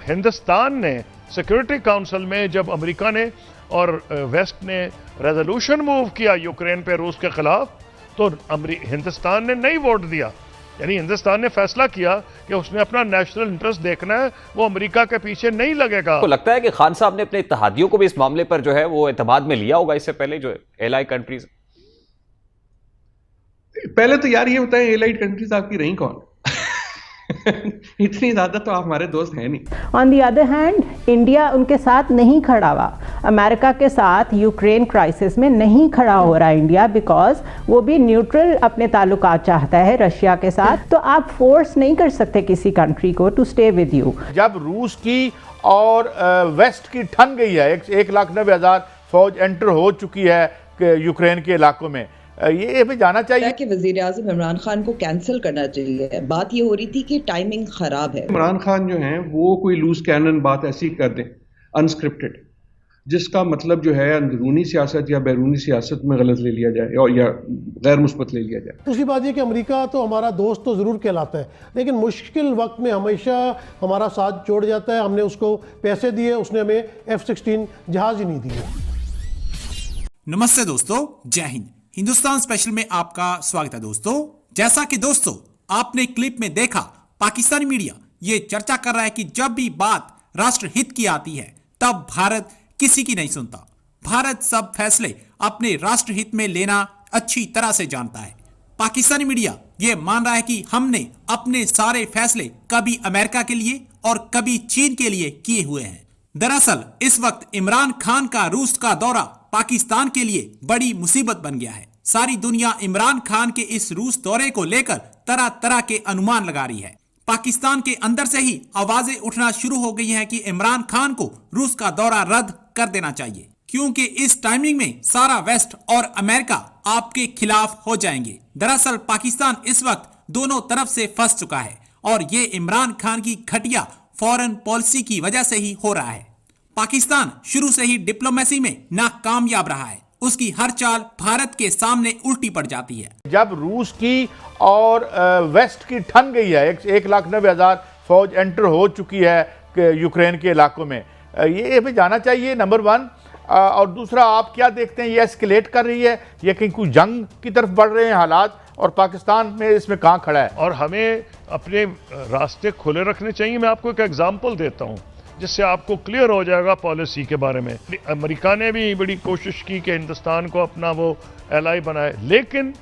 हिंदुस्तान ने security council में जब अमेरिका ने और वेस्ट ने रेजोल्यूशन मूव किया यूक्रेन पे रूस के खिलाफ, तो हिंदुस्तान ने नहीं वोट दिया। यानी हिंदुस्तान ने फैसला किया कि उसने अपना नेशनल इंटरेस्ट देखना है, वो अमेरिका के पीछे नहीं लगेगा। तो लगता है कि खान साहब ने अपने इत्तेहादियों को भी इस मामले पर जो है वो एतमाद में लिया होगा इससे पहले, जो एलाई कंट्रीज। पहले तो यार ये बताएं, एलाइड कंट्रीज आपकी रही कौन? इतनी ज्यादा तो आप हमारे दोस्त हैं नहीं। On the other hand India उनके साथ नहीं खड़ा हुआ, अमेरिका के साथ यूक्रेन क्राइसिस में नहीं खड़ा हो रहा इंडिया, बिकॉज वो भी न्यूट्रल अपने ताल्लुकात चाहता है रशिया के साथ। तो आप फोर्स नहीं कर सकते किसी कंट्री को टू स्टे विद यू। जब रूस की और वेस्ट की ठन गई है, 1,90,000 फौज एंटर हो चुकी है यूक्रेन के इलाकों में, ये भी जाना चाहिए कि वजीर आज़म इमरान खान को कैंसिल करना चाहिए। बात ये हो रही थी कि टाइमिंग खराब है। इमरान खान जो हैं वो कोई लूज कैनन बात ऐसी कर दें अनस्क्रिप्टेड, जिसका मतलब जो है अंदरूनी सियासत या बैरूनी सियासत में गलत ले लिया जाए और या गैर मुस्बत ले लिया जाए। दूसरी बात यह कि अमेरिका तो हमारा दोस्त तो ज़रूर कहलाता है, लेकिन मुश्किल वक्त में हमेशा हमारा साथ छोड़ जाता है। हमने उसको पैसे दिए, उसने हमें F-16 जहाज ही नहीं दिए। नमस्ते दोस्तों, जय हिंद। हिंदुस्तान स्पेशल में आपका स्वागत है दोस्तों। जैसा कि दोस्तों आपने क्लिप में देखा, पाकिस्तानी मीडिया ये चर्चा कर रहा है कि जब भी बात राष्ट्र हित की आती है तब भारत किसी की नहीं सुनता। भारत सब फैसले अपने राष्ट्र हित में लेना अच्छी तरह से जानता है। पाकिस्तानी मीडिया ये मान रहा है कि हमने अपने सारे फैसले कभी अमेरिका के लिए और कभी चीन के लिए किए हुए हैं। दरअसल इस वक्त इमरान खान का रूस का दौरा पाकिस्तान के लिए बड़ी मुसीबत बन गया है। सारी दुनिया इमरान खान के इस रूस दौरे को लेकर तरह तरह के अनुमान लगा रही है। पाकिस्तान के अंदर से ही आवाजें उठना शुरू हो गई हैं कि इमरान खान को रूस का दौरा रद्द कर देना चाहिए, क्योंकि इस टाइमिंग में सारा वेस्ट और अमेरिका आपके खिलाफ हो जाएंगे। दरअसल पाकिस्तान इस वक्त दोनों तरफ से फंस चुका है और ये इमरान खान की घटिया फॉरेन पॉलिसी की वजह से ही हो रहा है। पाकिस्तान शुरू से ही डिप्लोमेसी में नाकामयाब रहा है, उसकी हर चाल भारत के सामने उल्टी पड़ जाती है। जब रूस की और वेस्ट की ठन गई है, 1,90,000 फौज एंटर हो चुकी है यूक्रेन के इलाकों में, ये भी जाना चाहिए नंबर 1। और दूसरा, आप क्या देखते हैं, ये एस्केलेट कर रही है, ये कहीं कोई जंग की तरफ बढ़ रहे हैं हालात, और पाकिस्तान में इसमें कहाँ खड़ा है? और हमें अपने रास्ते खुले रखने चाहिए। मैं आपको एक एग्जाम्पल देता हूँ जिससे आपको क्लियर हो जाएगा पॉलिसी के बारे में। अमेरिका ने भी बड़ी कोशिश की कि हिंदुस्तान को अपना वो एलाई बनाए, लेकिन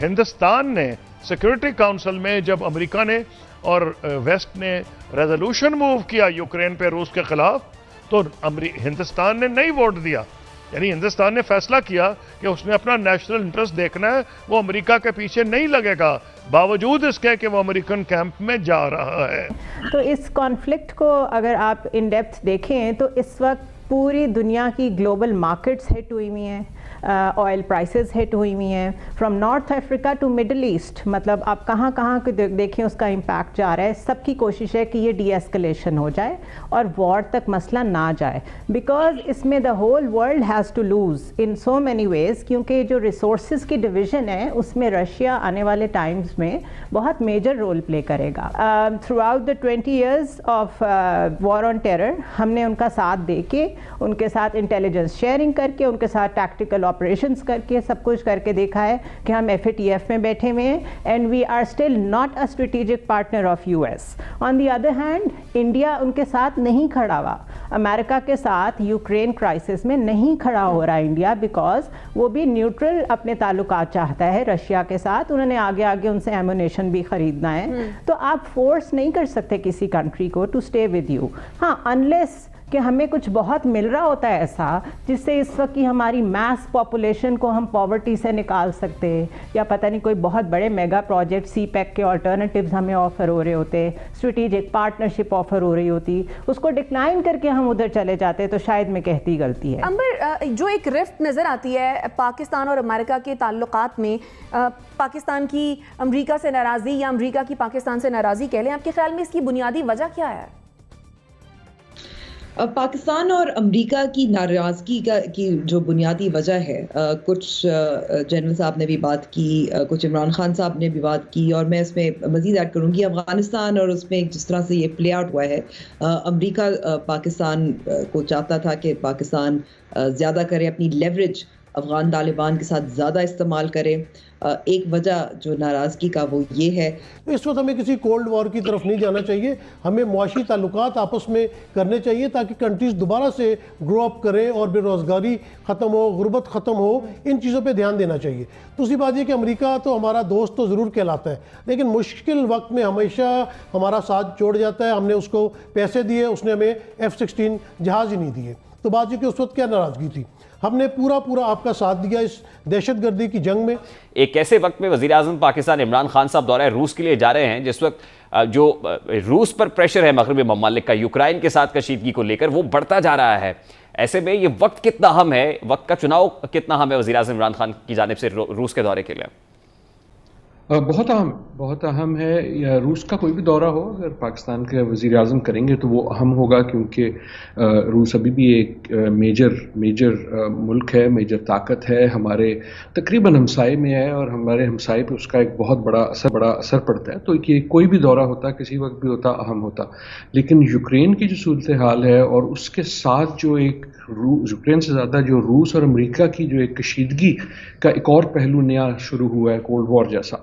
हिंदुस्तान ने सिक्योरिटी काउंसिल में जब अमेरिका ने और वेस्ट ने रेजोल्यूशन मूव किया यूक्रेन पे रूस के खिलाफ, तो हिंदुस्तान ने नहीं वोट दिया। यानी हिंदुस्तान ने फैसला किया कि उसने अपना नेशनल इंटरेस्ट देखना है, वो अमेरिका के पीछे नहीं लगेगा, बावजूद इसके कि वो अमेरिकन कैंप में जा रहा है। तो इस कॉन्फ्लिक्ट को अगर आप इन डेप्थ देखें तो इस वक्त पूरी दुनिया की ग्लोबल मार्केट्स हिट हुई हुई हैं, ऑयल प्राइसेस हिट हुई हुई हैं, from North Africa to Middle East. मतलब आप कहाँ कहाँ के देखें उसका इम्पैक्ट जा रहा है। सबकी कोशिश है कि ये डी एस्केलेशन हो जाए और वॉर तक मसला ना जाए, बिकॉज इसमें the whole world has to lose in so many ways, क्योंकि जो रिसोर्सेज की डिवीजन है उसमें रशिया आने वाले टाइम्स में बहुत मेजर रोल प्ले करेगा। Through out the 20 years of war on terror हमने उनका साथ दे के, उनके साथ इंटेलिजेंस शेयरिंग करके, उनके साथ टैक्टिकल ऑपरेशंस करके, सब कुछ करके देखा है कि हम FATF में बैठे हुए हैं, and we are still not a strategic partner of US। On the other hand India उनके साथ नहीं खड़ा हुआ, अमेरिका के साथ यूक्रेन क्राइसिस में नहीं खड़ा हो रहा इंडिया, बिकॉज वो भी न्यूट्रल अपने ताल्लुकात चाहता है रशिया के साथ। उन्होंने आगे आगे उनसे एमुनेशन भी खरीदना है। तो आप फोर्स नहीं कर सकते किसी कंट्री को टू स्टे विद यू। हाँ, अनलेस कि हमें कुछ बहुत मिल रहा होता है ऐसा जिससे इस वक्त की हमारी मैस पॉपुलेशन को हम पॉवर्टी से निकाल सकते, या पता नहीं कोई बहुत बड़े मेगा प्रोजेक्ट CPEC के ऑल्टरनेटिव्स हमें ऑफर हो रहे होते, स्ट्रेटेजिक पार्टनरशिप ऑफर हो रही होती, उसको डिक्लाइन करके हम उधर चले जाते तो शायद मैं कहती गलती है। अंबर, जो एक रिफ्ट नज़र आती है पाकिस्तान और अमेरिका के ताल्लुकात में, पाकिस्तान की अमेरिका से नाराज़ी या अमेरिका की पाकिस्तान से नाराज़ी कह लें, आपके ख्याल में इसकी बुनियादी वजह क्या है? पाकिस्तान और अमेरिका की नाराज़गी की जो बुनियादी वजह है, कुछ जनरल साहब ने भी बात की, कुछ इमरान खान साहब ने भी बात की, और मैं इसमें मज़ीद ऐड करूँगी अफ़गानिस्तान और उसमें जिस तरह से ये प्ले आउट हुआ है। अमेरिका पाकिस्तान को चाहता था कि पाकिस्तान ज़्यादा करे, अपनी लेवरेज अफ़गान तालिबान के साथ ज़्यादा इस्तेमाल करे। एक वजह जो नाराज़गी का वो ये है। तो इस वक्त हमें किसी कोल्ड वॉर की तरफ नहीं जाना चाहिए, हमें मुआशी ताल्लुकात आपस में करने चाहिए ताकि कंट्रीज़ दोबारा से ग्रो अप करें और बेरोज़गारी ख़त्म हो, गुर्बत ख़त्म हो। इन चीज़ों पे ध्यान देना चाहिए। दूसरी बात ये कि अमेरिका तो हमारा दोस्त तो ज़रूर कहलाता है, लेकिन मुश्किल वक्त में हमेशा हमारा साथ छोड़ जाता है। हमने उसको पैसे दिए, उसने हमें F-16 जहाज़ ही नहीं दिए। तो बात ये कि उस वक्त क्या नाराज़गी थी। हमने पूरा आपका साथ दिया इस दहशतगर्दी की जंग में। एक ऐसे वक्त में वज़ीर आज़म पाकिस्तान इमरान खान साहब दौरा रूस के लिए जा रहे हैं जिस वक्त जो रूस पर प्रेशर है मगरबी ममालिक का यूक्रेन के साथ कशीदगी को लेकर वो बढ़ता जा रहा है। ऐसे में ये वक्त कितना अहम है, वक्त का चुनाव कितना अहम है वज़ीर आज़म इमरान खान की जानिब से रूस के दौरे के लिए? बहुत अहम है। या रूस का कोई भी दौरा हो, अगर पाकिस्तान के वज़ीर आज़म करेंगे तो वो अहम होगा, क्योंकि रूस अभी भी एक मेजर मुल्क है, मेजर ताकत है, हमारे तकरीबन हमसाए में है और हमारे हमसाए पे उसका एक बहुत बड़ा असर पड़ता है। तो ये कोई भी दौरा होता, किसी वक्त भी होता, अहम होता। लेकिन यूक्रेन की जो सूरत हाल है और उसके साथ जो एक यूक्रेन से ज़्यादा जो रूस और अमेरिका की जो एक कशीदगी का एक और पहलू नया शुरू हुआ है, कोल्ड वॉर जैसा,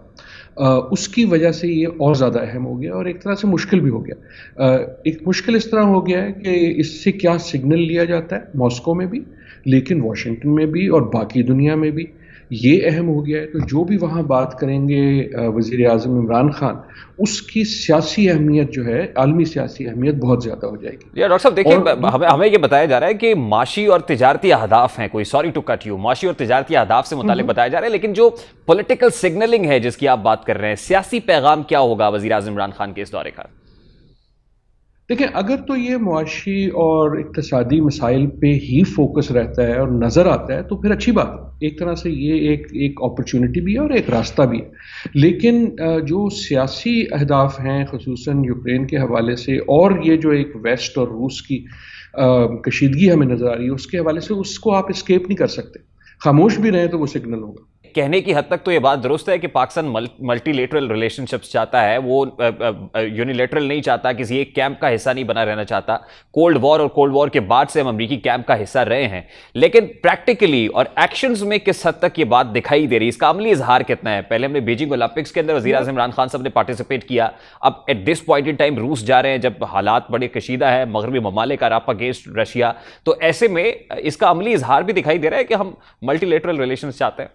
उसकी वजह से ये और ज़्यादा अहम हो गया और एक तरह से मुश्किल भी हो गया। एक मुश्किल इस तरह हो गया है कि इससे क्या सिग्नल लिया जाता है मॉस्को में भी, लेकिन वाशिंगटन में भी और बाकी दुनिया में भी ये अहम हो गया है। तो जो भी वहाँ बात करेंगे वज़ीर आज़म इमरान खान, उसकी सियासी अहमियत जो है, आलमी सियासी अहमियत बहुत ज़्यादा हो जाएगी। या डॉक्टर साहब देखिए, हमें ये बताया जा रहा है कि माशी और तिजारती अहदाफ हैं, कोई सॉरी टू कट यू, माशी और तिजारती अहदाफ से मुतालिक बताया जा रहा है, लेकिन जो पॉलिटिकल सिग्नलिंग है जिसकी आप बात कर रहे हैं, सियासी पैगाम क्या होगा वज़ीर आज़म इमरान खान के इस दौरे का? देखिए, अगर तो ये मुआशी और इक्तसादी मसाइल पे ही फोकस रहता है और नज़र आता है तो फिर अच्छी बात है। एक तरह से ये एक अपॉर्चुनिटी भी है और एक रास्ता भी है। लेकिन जो सियासी अहदाफ हैं, ख़ुसूसन यूक्रेन के हवाले से, और ये जो एक वेस्ट और रूस की कशीदगी हमें नज़र आ रही है, उसके हवाले से उसको आप एस्केप नहीं कर सकते। खामोश भी रहे तो वो सिग्नल होगा। कहने की हद तक तो ये बात दुरुस्त है कि पाकिस्तान मल्टीलेटरल रिलेशनशिप्स चाहता है, वो यूनिलेटरल नहीं चाहता, किसी एक कैंप का हिस्सा नहीं बना रहना चाहता। कोल्ड वॉर और कोल्ड वॉर के बाद से हम अमेरिकी कैंप का हिस्सा रहे हैं, लेकिन प्रैक्टिकली और एक्शंस में किस हद तक ये बात दिखाई दे रही है, इसका अमली इजहार कितना है? पहले हमने बीजिंग ओलंपिक्स के अंदर वज़ीर आज़म इमरान खान साहब ने पार्टिसिपेट किया, अब at this point in time रूस जा रहे हैं जब हालात बड़े कशीदा है, मगरबी ममालिक are up against रशिया। तो ऐसे में इसका अमली इजहार भी दिखाई दे रहा है कि हम मल्टीलेटरल रिलेशंस चाहते हैं।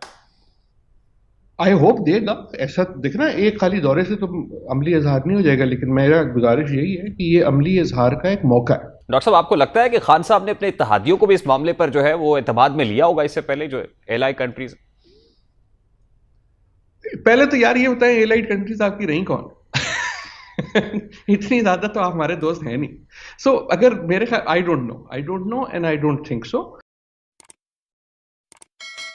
आई होप देगा ऐसा। देखना, एक खाली दौरे से तो अमली इजहार नहीं हो जाएगा, लेकिन मेरा गुजारिश यही है कि ये अमली इजहार का एक मौका है। डॉक्टर साहब, आपको लगता है कि खान साहब ने अपने इत्तेहादियों को भी इस मामले पर जो है वो एतमाद में लिया होगा इससे पहले, जो एलाई कंट्रीज? पहले तो यार ये बताएं, एलाइड कंट्रीज आपकी रही कौन? इतनी ज्यादा तो आप हमारे दोस्त हैं नहीं। सो अगर मेरे ख्याल, I don't know and I don't think so.